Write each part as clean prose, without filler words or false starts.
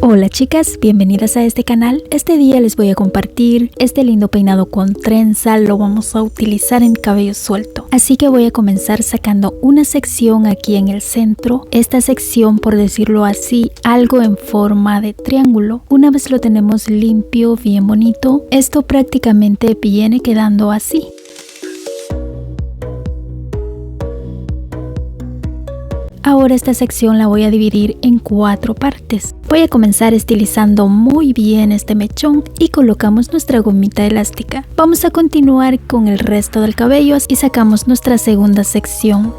Hola chicas, bienvenidas a este canal. Este día les voy a compartir este lindo peinado con trenza. Lo vamos a utilizar en cabello suelto. Así que voy a comenzar sacando una sección aquí en el centro. Esta sección, por decirlo así, algo en forma de triángulo. Una vez lo tenemos limpio, bien bonito, esto prácticamente viene quedando así. Ahora esta sección la voy a dividir en 4 partes. Voy a comenzar estilizando muy bien este mechón y colocamos nuestra gomita elástica. Vamos a continuar con el resto del cabello y sacamos nuestra segunda sección.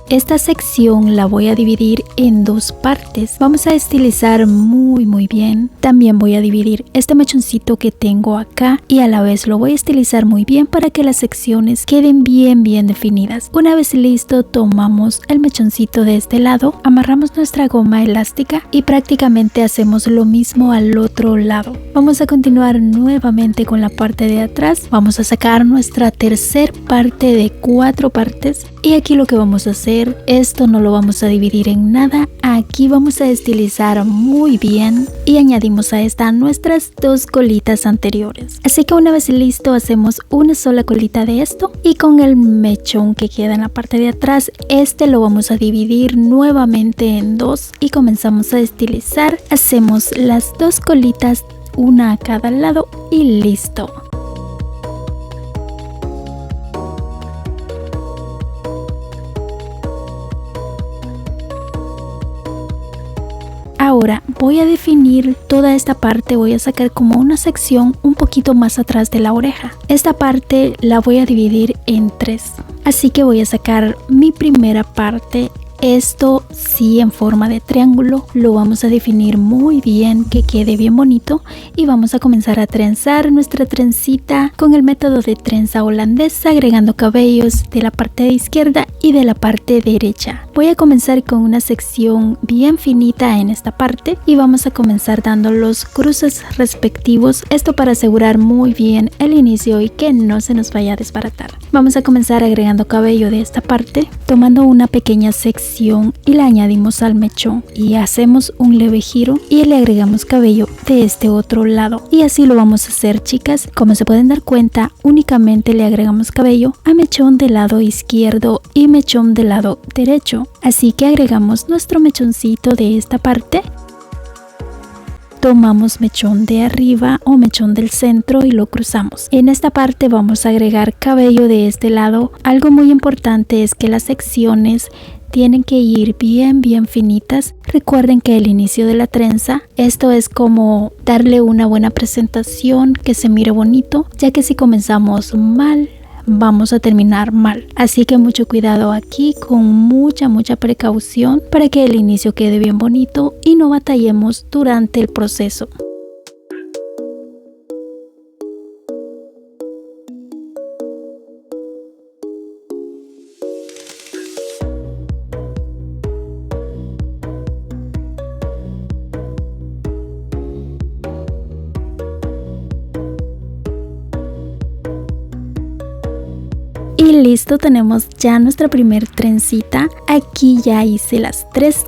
Esta sección la voy a dividir en 2 partes. Vamos a estilizar muy bien. También voy a dividir este mechoncito que tengo acá y a la vez lo voy a estilizar muy bien para que las secciones queden bien definidas. Una vez listo, tomamos el mechoncito de este lado, amarramos nuestra goma elástica y prácticamente hacemos lo mismo al otro lado. Vamos a continuar nuevamente con la parte de atrás. Vamos a sacar nuestra tercer parte de 4 partes y aquí lo que vamos a hacer, esto no lo vamos a dividir en nada. Aquí vamos a estilizar muy bien y añadimos a esta nuestras 2 colitas anteriores. Así que una vez listo, hacemos una sola colita de esto y con el mechón que queda en la parte de atrás, este lo vamos a dividir nuevamente en 2 y comenzamos a estilizar. Hacemos las 2 colitas, una a cada lado y listo. Ahora voy a definir toda esta parte, voy a sacar como una sección un poquito más atrás de la oreja. Esta parte la voy a dividir en 3. Así que voy a sacar mi primera parte. Esto sí en forma de triángulo, lo vamos a definir muy bien, que quede bien bonito y vamos a comenzar a trenzar nuestra trencita con el método de trenza holandesa, agregando cabellos de la parte de izquierda y de la parte derecha. Voy a comenzar con una sección bien finita en esta parte y vamos a comenzar dando los cruces respectivos, esto para asegurar muy bien el inicio y que no se nos vaya a desbaratar. Vamos a comenzar agregando cabello de esta parte, tomando una pequeña sección y la añadimos al mechón y hacemos un leve giro y le agregamos cabello de este otro lado y así lo vamos a hacer, chicas. Como se pueden dar cuenta, únicamente le agregamos cabello a mechón del lado izquierdo y mechón del lado derecho, así que agregamos nuestro mechoncito de esta parte. Tomamos mechón de arriba o mechón del centro y lo cruzamos. En esta parte vamos a agregar cabello de este lado. Algo muy importante es que las secciones tienen que ir bien finitas. Recuerden que el inicio de la trenza, esto es como darle una buena presentación, que se mire bonito, ya que si comenzamos mal, vamos a terminar mal. Así que mucho cuidado aquí, con mucha precaución para que el inicio quede bien bonito y no batallemos durante el proceso. Y listo, tenemos ya nuestra primer trencita. Aquí ya hice las 3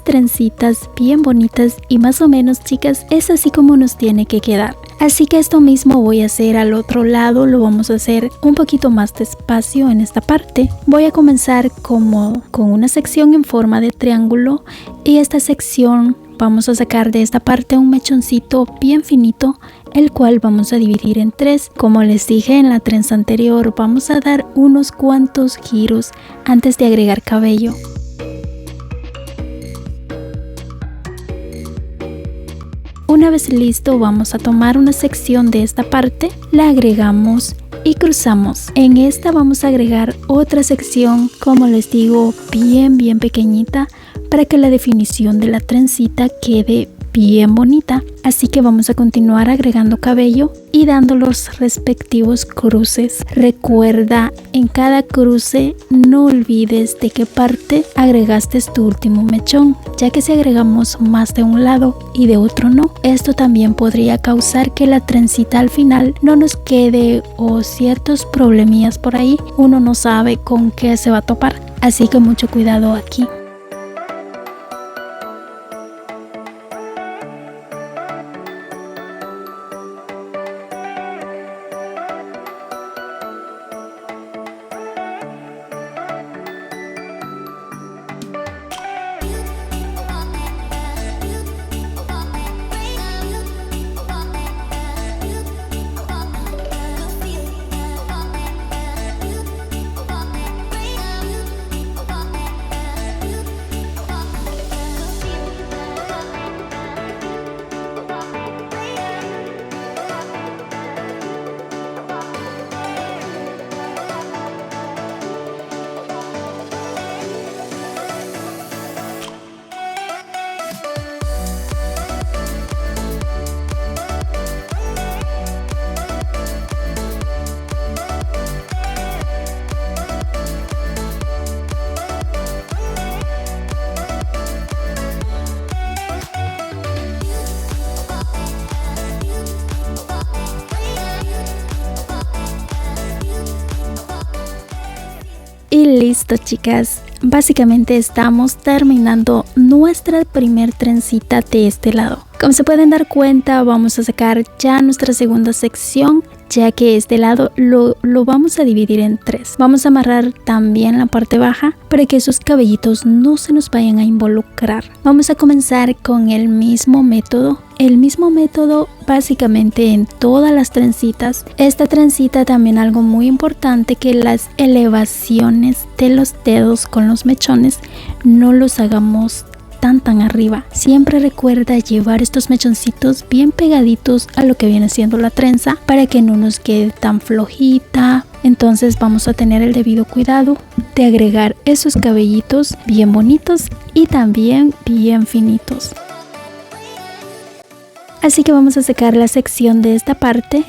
trencitas bien bonitas y más o menos, chicas, es así como nos tiene que quedar. Así que esto mismo voy a hacer al otro lado, lo vamos a hacer un poquito más despacio en esta parte. Voy a comenzar como con una sección en forma de triángulo y esta sección vamos a sacar de esta parte un mechoncito bien finito, el cual vamos a dividir en 3. Como les dije en la trenza anterior, vamos a dar unos cuantos giros antes de agregar cabello. Una vez listo, vamos a tomar una sección de esta parte, la agregamos y cruzamos. En esta vamos a agregar otra sección, como les digo, bien pequeñita, para que la definición de la trencita quede bien bonita. Así que vamos a continuar agregando cabello y dando los respectivos cruces. Recuerda, en cada cruce no olvides de qué parte agregaste tu último mechón, ya que si agregamos más de un lado y de otro no, esto también podría causar que la trencita al final no nos quede o ciertos problemillas por ahí. Uno no sabe con qué se va a topar, así que mucho cuidado aquí. Y listo, chicas, básicamente estamos terminando nuestra primer trencita de este lado. Como se pueden dar cuenta, vamos a sacar ya nuestra segunda sección, ya que este lado lo vamos a dividir en tres. Vamos a amarrar también la parte baja para que esos cabellitos no se nos vayan a involucrar. Vamos a comenzar con el mismo método. El mismo método básicamente en todas las trencitas. Esta trencita también algo muy importante, que las elevaciones de los dedos con los mechones no los hagamos tan arriba. Siempre recuerda llevar estos mechoncitos bien pegaditos a lo que viene siendo la trenza para que no nos quede tan flojita. Entonces vamos a tener el debido cuidado de agregar esos cabellitos bien bonitos y también bien finitos. Así que vamos a secar la sección de esta parte.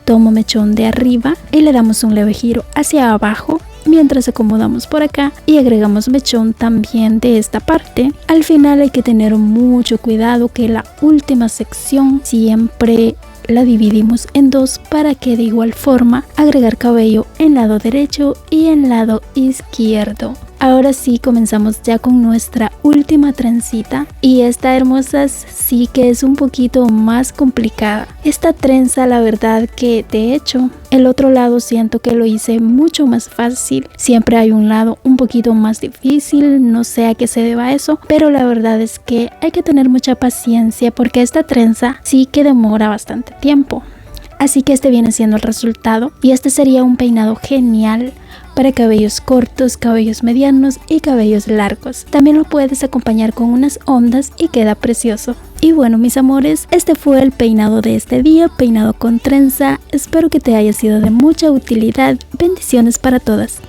Tomo mechón de arriba y le damos un leve giro hacia abajo mientras acomodamos por acá y agregamos mechón también de esta parte. Al final hay que tener mucho cuidado que la última sección siempre la dividimos en dos para que de igual forma agregar cabello en lado derecho y en lado izquierdo. Ahora sí, comenzamos ya con nuestra última trencita, y esta, hermosas, sí que es un poquito más complicada. Esta trenza, la verdad que de hecho el otro lado siento que lo hice mucho más fácil. Siempre hay un lado un poquito más difícil, no sé a qué se deba eso, pero la verdad es que hay que tener mucha paciencia porque esta trenza sí que demora bastante tiempo. Así que este viene siendo el resultado, y este sería un peinado genial para cabellos cortos, cabellos medianos y cabellos largos. También lo puedes acompañar con unas ondas y queda precioso. Y bueno, mis amores, este fue el peinado de este día, peinado con trenza. Espero que te haya sido de mucha utilidad. Bendiciones para todas.